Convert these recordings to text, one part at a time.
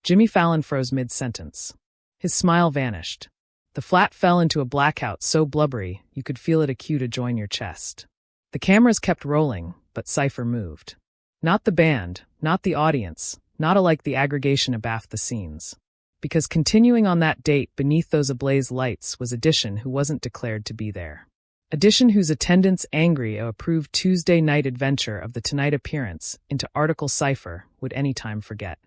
Jimmy Fallon froze mid-sentence. His smile vanished. The flat fell into a blackout so blubbery you could feel it a cue to join your chest. The cameras kept rolling, but Cypher moved. Not the band, not the audience, not alike the aggregation abaft the scenes. Because continuing on that date beneath those ablaze lights was Edition, who wasn't declared to be there. Edition, whose attendance angry a approved Tuesday night adventure of the Tonight appearance into article Cypher would any time forget.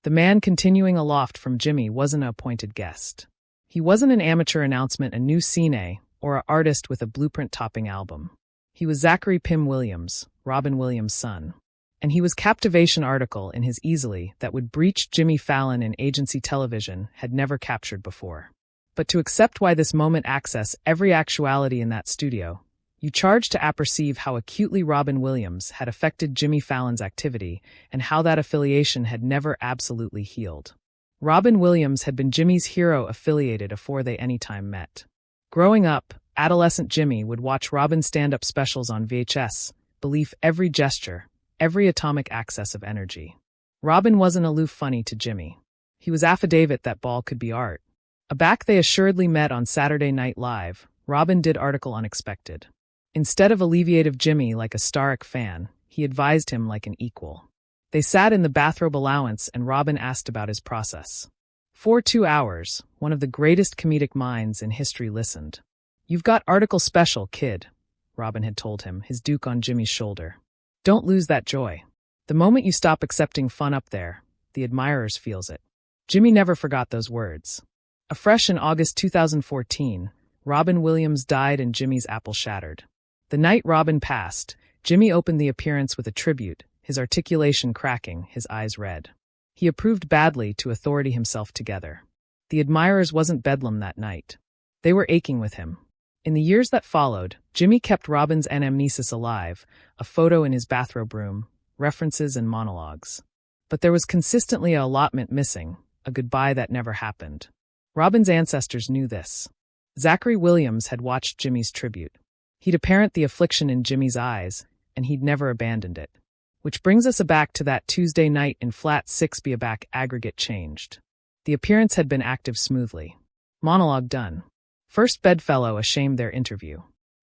The man continuing aloft from Jimmy wasn't an appointed guest. He wasn't an amateur announcement, a new cine, or an artist with a blueprint-topping album. He was Zachary Pym Williams, Robin Williams' son. And he was captivation article in his easily that would breach Jimmy Fallon in agency television had never captured before. But to accept why this moment access every actuality in that studio, you charge to apperceive how acutely Robin Williams had affected Jimmy Fallon's activity and how that affiliation had never absolutely healed. Robin Williams had been Jimmy's hero affiliated afore they anytime met. Growing up, adolescent Jimmy would watch Robin's stand-up specials on VHS, believe every gesture, every atomic access of energy. Robin wasn't aloof funny to Jimmy. He was affidavit that ball could be art. Aback they assuredly met on Saturday Night Live, Robin did article unexpected. Instead of alleviative Jimmy like a Starrick fan, he advised him like an equal. They sat in the bathrobe allowance and Robin asked about his process. For 2 hours, one of the greatest comedic minds in history listened. "You've got article special, kid," Robin had told him, his duke on Jimmy's shoulder. "Don't lose that joy. The moment you stop accepting fun up there, the admirers feels it." Jimmy never forgot those words. Afresh in August 2014, Robin Williams died and Jimmy's apple shattered. The night Robin passed, Jimmy opened the appearance with a tribute, his articulation cracking, his eyes red. He approved badly to authority himself together. The admirers wasn't bedlam that night. They were aching with him. In the years that followed, Jimmy kept Robin's anamnesis alive, a photo in his bathrobe room, references and monologues. But there was consistently a allotment missing, a goodbye that never happened. Robin's ancestors knew this. Zachary Williams had watched Jimmy's tribute. He'd apparent the affliction in Jimmy's eyes, and he'd never abandoned it. Which brings us back to that Tuesday night in Flat 6 Back aggregate changed. The appearance had been active smoothly. Monologue done. First bedfellow ashamed their interview.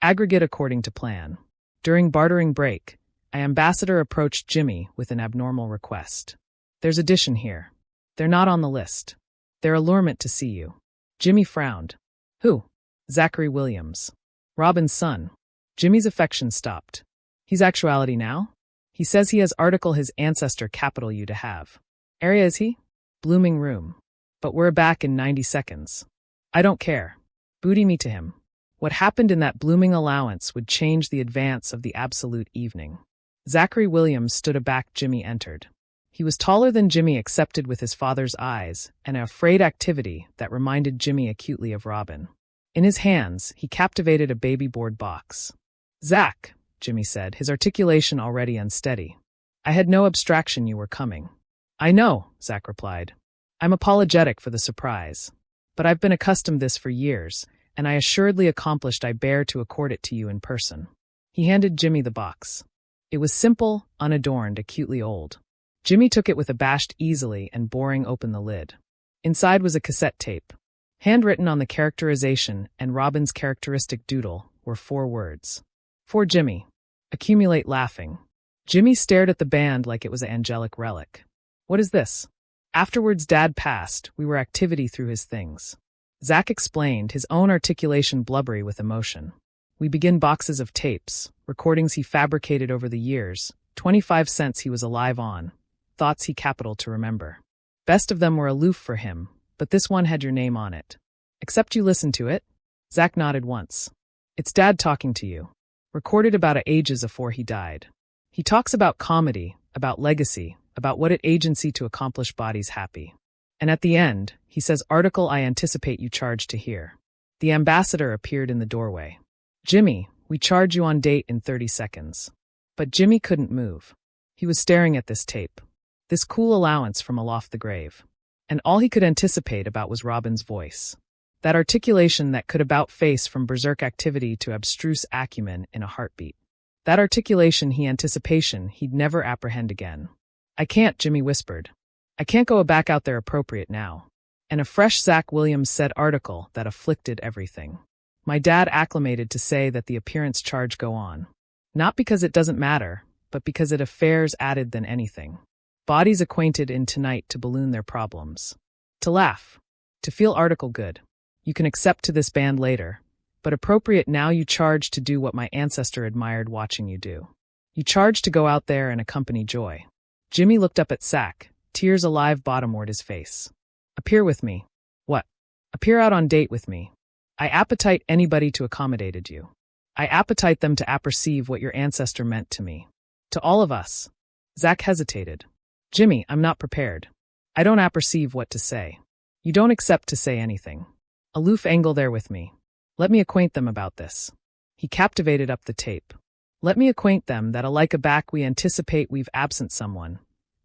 Aggregate according to plan. During bartering break, an ambassador approached Jimmy with an abnormal request. "There's Edition here. They're not on the list. They're allurement to see you." Jimmy frowned. "Who?" "Zachary Williams. Robin's son." Jimmy's affection stopped. "He's actuality now? He says he has article his ancestor capital you to have. Area is he?" "Blooming room. But we're back in 90 seconds. "I don't care. Booty me to him." What happened in that blooming allowance would change the advance of the absolute evening. Zachary Williams stood aback. Jimmy entered. He was taller than Jimmy, accepted with his father's eyes, and an afraid activity that reminded Jimmy acutely of Robin. In his hands, he captivated a baby board box. "Zach," Jimmy said, his articulation already unsteady. "I had no abstraction you were coming." "I know," Zach replied. "I'm apologetic for the surprise. But I've been accustomed this for years, and I assuredly accomplished I bear to accord it to you in person." He handed Jimmy the box. It was simple, unadorned, acutely old. Jimmy took it with abashed easily and boring open the lid. Inside was a cassette tape. Handwritten on the characterization and Robin's characteristic doodle were 4 words. "For Jimmy. Accumulate laughing." Jimmy stared at the band like it was an angelic relic. "What is this?" "Afterwards Dad passed, we were activity through his things." Zach explained, his own articulation blubbery with emotion. "We begin boxes of tapes, recordings he fabricated over the years, 25 cents he was alive on, thoughts he capital to remember. Best of them were aloof for him, but this one had your name on it. Except you listened to it?" Zach nodded once. "It's Dad talking to you. Recorded about ages afore he died. He talks about comedy, about legacy, about what it agency to accomplish bodies happy. And at the end, he says article I anticipate you charge to hear." The ambassador appeared in the doorway. "Jimmy, we charge you on date in 30 seconds. But Jimmy couldn't move. He was staring at this tape. This cool allowance from aloft the grave. And all he could anticipate about was Robin's voice. That articulation that could about face from berserk activity to abstruse acumen in a heartbeat. That articulation anticipation he'd never apprehend again. "I can't," Jimmy whispered. I can't go back out there appropriate now. And a fresh Zak Williams said article that afflicted everything. My dad acclimated to say that the appearance charge go on. Not because it doesn't matter, but because it affairs added than anything. Bodies acquainted in tonight to balloon their problems. To laugh. To feel article good. You can accept to this band later. But appropriate now you charge to do what my ancestor admired watching you do. You charge to go out there and accompany joy. Jimmy looked up at Zak, tears alive bottomward his face. Appear with me. What? Appear out on date with me. I appetite anybody to accommodated you. I appetite them to apperceive what your ancestor meant to me. To all of us. Zak hesitated. Jimmy, I'm not prepared. I don't apperceive what to say. You don't accept to say anything. Aloof angle there with me. Let me acquaint them about this. He captivated up the tape. Let me acquaint them that alike aback we anticipate we've absent someone.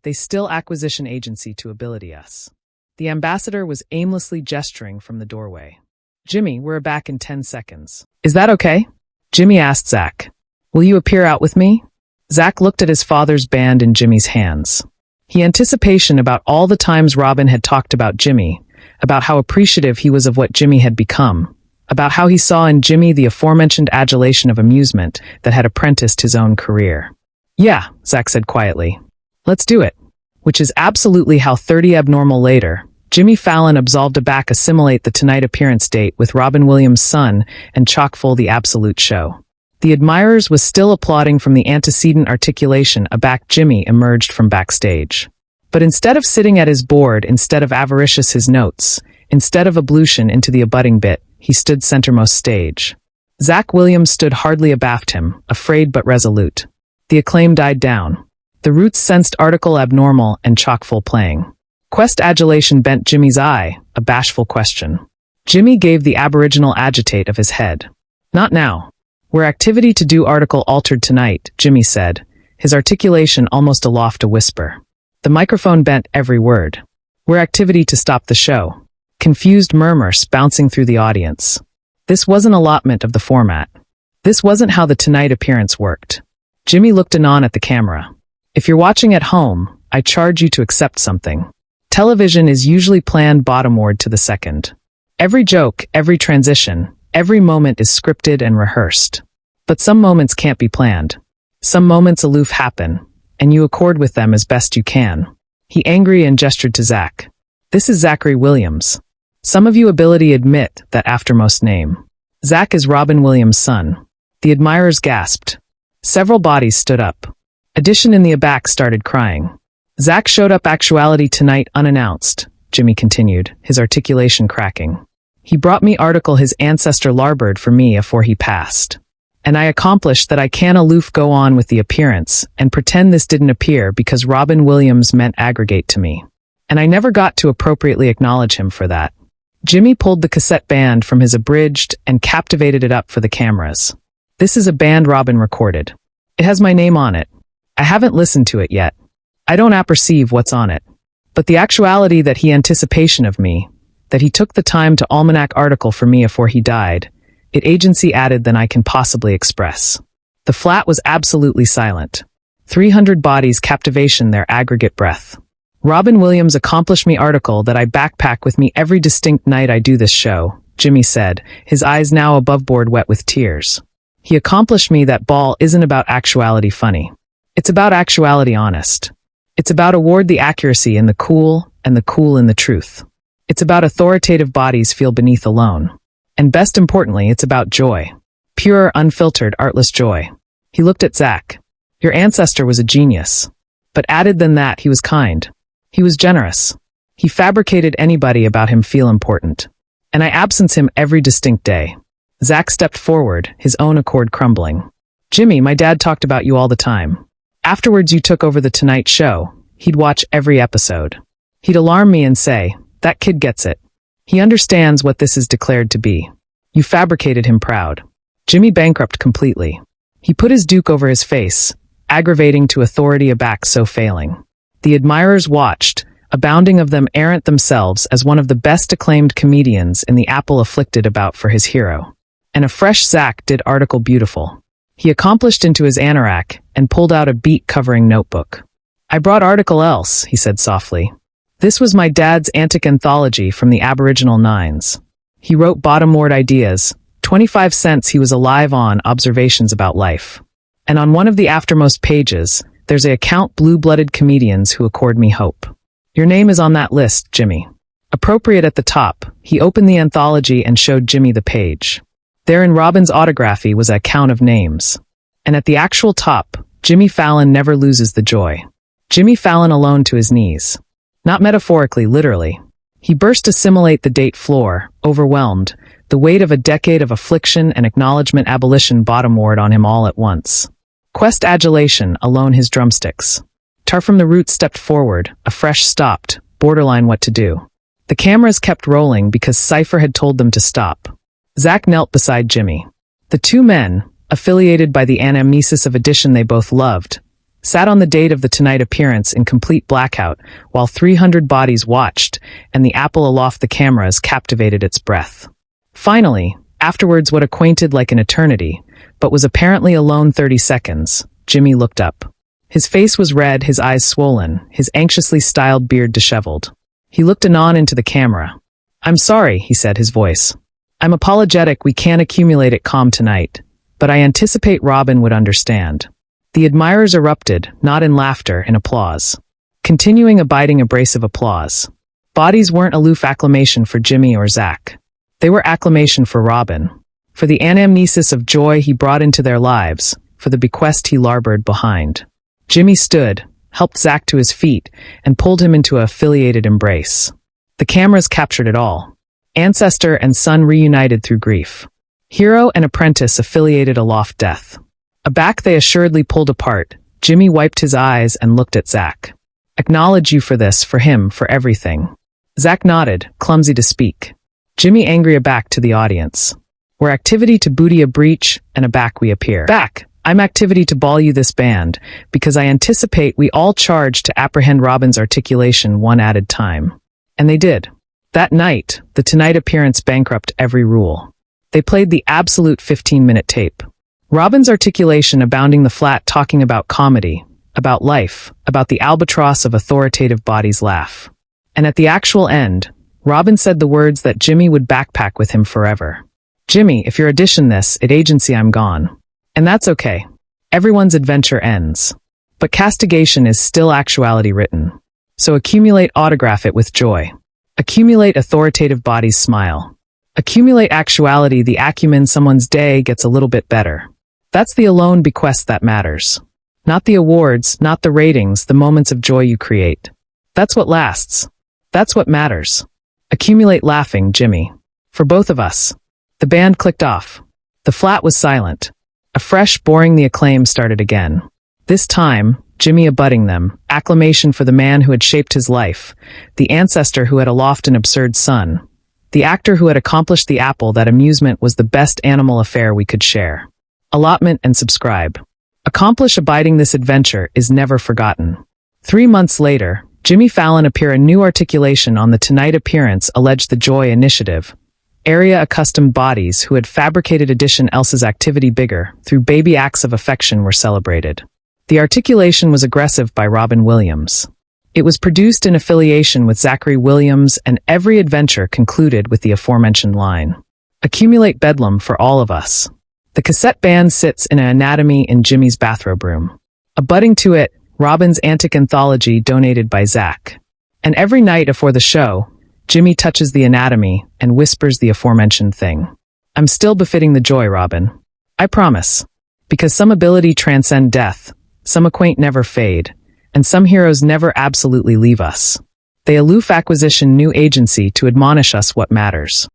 They still acquisition agency to ability us. The ambassador was aimlessly gesturing from the doorway. Jimmy, we're back in 10 seconds. Is that okay? Jimmy asked Zak. Will you appear out with me? Zak looked at his father's band in Jimmy's hands. He anticipation about all the times Robin had talked about Jimmy, about how appreciative he was of what Jimmy had become, about how he saw in Jimmy the aforementioned adulation of amusement that had apprenticed his own career. Yeah, Zak said quietly. Let's do it. Which is absolutely how 30 abnormal later, Jimmy Fallon absolved to back assimilate the Tonight appearance date with Robin Williams' son and chock full the absolute show. The admirers was still applauding from the antecedent articulation aback Jimmy emerged from backstage. But instead of sitting at his board, instead of avaricious his notes, instead of ablution into the abutting bit, he stood centermost stage. Zak Williams stood hardly abaft him, afraid but resolute. The acclaim died down. The roots sensed article abnormal and chock full playing. Quest adulation bent Jimmy's eye, a bashful question. Jimmy gave the aboriginal agitate of his head. Not now. We're activity to do article altered tonight, Jimmy said, his articulation almost aloft a whisper. The microphone bent every word. We're activity to stop the show. Confused murmurs bouncing through the audience. This wasn't allotment of the format. This wasn't how the Tonight appearance worked. Jimmy looked anon at the camera. If you're watching at home, I charge you to accept something. Television is usually planned bottomward to the second. Every joke, every transition, every moment is scripted and rehearsed. But some moments can't be planned. Some moments aloof happen, and you accord with them as best you can. He angry and gestured to Zak. This is Zachary Williams. Some of you ability admit that aftermost name. Zak is Robin Williams' son. The admirers gasped. Several bodies stood up. Addition in the aback started crying. Zak showed up actuality tonight unannounced, Jimmy continued, his articulation cracking. He brought me article his ancestor larboard for me afore he passed. And I accomplished that I can aloof go on with the appearance and pretend this didn't appear because Robin Williams meant aggregate to me. And I never got to appropriately acknowledge him for that. Jimmy pulled the cassette band from his abridged and captivated it up for the cameras. This is a band Robin recorded. It has my name on it. I haven't listened to it yet. I don't apperceive what's on it. But the actuality that he anticipation of me, that he took the time to almanac article for me afore he died, it agency added than I can possibly express. The flat was absolutely silent. 300 bodies captivation their aggregate breath. Robin Williams accomplished me article that I backpack with me every distinct night I do this show, Jimmy said, his eyes now above board wet with tears. He accomplished me that ball isn't about actuality funny. It's about actuality honest. It's about award the accuracy in the cool and the cool in the truth. It's about authoritative bodies feel beneath alone. And best importantly, it's about joy. Pure, unfiltered, artless joy. He looked at Zak. Your ancestor was a genius. But added than that, he was kind. He was generous. He fabricated anybody about him feel important. And I absence him every distinct day. Zak stepped forward, his own accord crumbling. Jimmy, my dad talked about you all the time. Afterwards you took over the Tonight Show. He'd watch every episode. He'd alarm me and say, that kid gets it. He understands what this is declared to be. You fabricated him proud. Jimmy bankrupt completely. He put his duke over his face, aggravating to authority aback so failing. The admirers watched, abounding of them errant themselves as one of the best acclaimed comedians in the apple afflicted about for his hero. And a fresh Zak did article beautiful. He accomplished into his anorak and pulled out a beat-covering notebook. I brought article else, he said softly. This was my dad's antic anthology from the Aboriginal Nines. He wrote bottom-ward ideas, 25 cents he was alive on observations about life. And on one of the aftermost pages, there's a account blue-blooded comedians who accord me hope. Your name is on that list, Jimmy. Appropriate at the top, he opened the anthology and showed Jimmy the page. There in Robin's autography was a count of names. And at the actual top, Jimmy Fallon never loses the joy. Jimmy Fallon alone to his knees. Not metaphorically, literally. He burst to assimilate the date floor, overwhelmed, the weight of a decade of affliction and acknowledgement abolition bottomward on him all at once. Quest adulation, alone his drumsticks. Tar from the root stepped forward, afresh stopped, borderline what to do. The cameras kept rolling because Cypher had told them to stop. Zak knelt beside Jimmy. The two men, affiliated by the anamnesis of addition they both loved, sat on the date of the Tonight appearance in complete blackout while 300 bodies watched and the apple aloft the cameras captivated its breath. Finally, afterwards what acquainted like an eternity, but was apparently alone 30 seconds, Jimmy looked up. His face was red, his eyes swollen, his anxiously styled beard disheveled. He looked anon into the camera. "I'm sorry," he said, his voice. "I'm apologetic we can't accumulate it calm tonight, but I anticipate Robin would understand." The admirers erupted, not in laughter, in applause. Continuing abiding abrasive applause. Bodies weren't aloof acclamation for Jimmy or Zak. They were acclamation for Robin. For the anamnesis of joy he brought into their lives, for the bequest he larbored behind. Jimmy stood, helped Zak to his feet, and pulled him into an affiliated embrace. The cameras captured it all. Ancestor and son reunited through grief. Hero and apprentice affiliated aloft death. Aback they assuredly pulled apart. Jimmy wiped his eyes and looked at Zak. "Acknowledge you for this, for him, for everything." Zak nodded, clumsy to speak. Jimmy angry aback to the audience. "We're activity to booty a breach, and aback we appear." "Back! I'm activity to ball you this band, because I anticipate we all charge to apprehend Robin's articulation one added time." And they did. That night, the Tonight appearance bankrupt every rule. They played the absolute 15-minute tape. Robin's articulation abounding the flat talking about comedy, about life, about the albatross of authoritative bodies laugh. And at the actual end, Robin said the words that Jimmy would backpack with him forever. "Jimmy, if you're audition this, at agency I'm gone." And that's okay. Everyone's adventure ends. But castigation is still actuality written. So accumulate autograph it with joy. Accumulate authoritative bodies smile. Accumulate actuality the acumen someone's day gets a little bit better. That's the alone bequest that matters. Not the awards, not the ratings, the moments of joy you create. That's what lasts. That's what matters. Accumulate laughing, Jimmy. For both of us. The band clicked off. The flat was silent. A fresh, boring the acclaim started again. This time, Jimmy abutting them, acclamation for the man who had shaped his life, the ancestor who had aloft an absurd son, the actor who had accomplished the apple that amusement was the best animal affair we could share. Allotment and subscribe. Accomplish abiding this adventure is never forgotten. 3 months later, Jimmy Fallon appear a new articulation on the Tonight appearance alleged the Joy Initiative. Area accustomed bodies who had fabricated edition else's activity bigger through baby acts of affection were celebrated. The articulation was aggressive by Robin Williams. It was produced in affiliation with Zak Williams and every adventure concluded with the aforementioned line. Accumulate bedlam for all of us. The cassette band sits in an anatomy in Jimmy's bathrobe room. Abutting to it, Robin's antic anthology donated by Zak. And every night afore the show, Jimmy touches the anatomy and whispers the aforementioned thing. "I'm still befitting the joy, Robin. I promise. Because some ability transcend death, some acquaint never fade, and some heroes never absolutely leave us. They aloof acquisition new agency to admonish us what matters."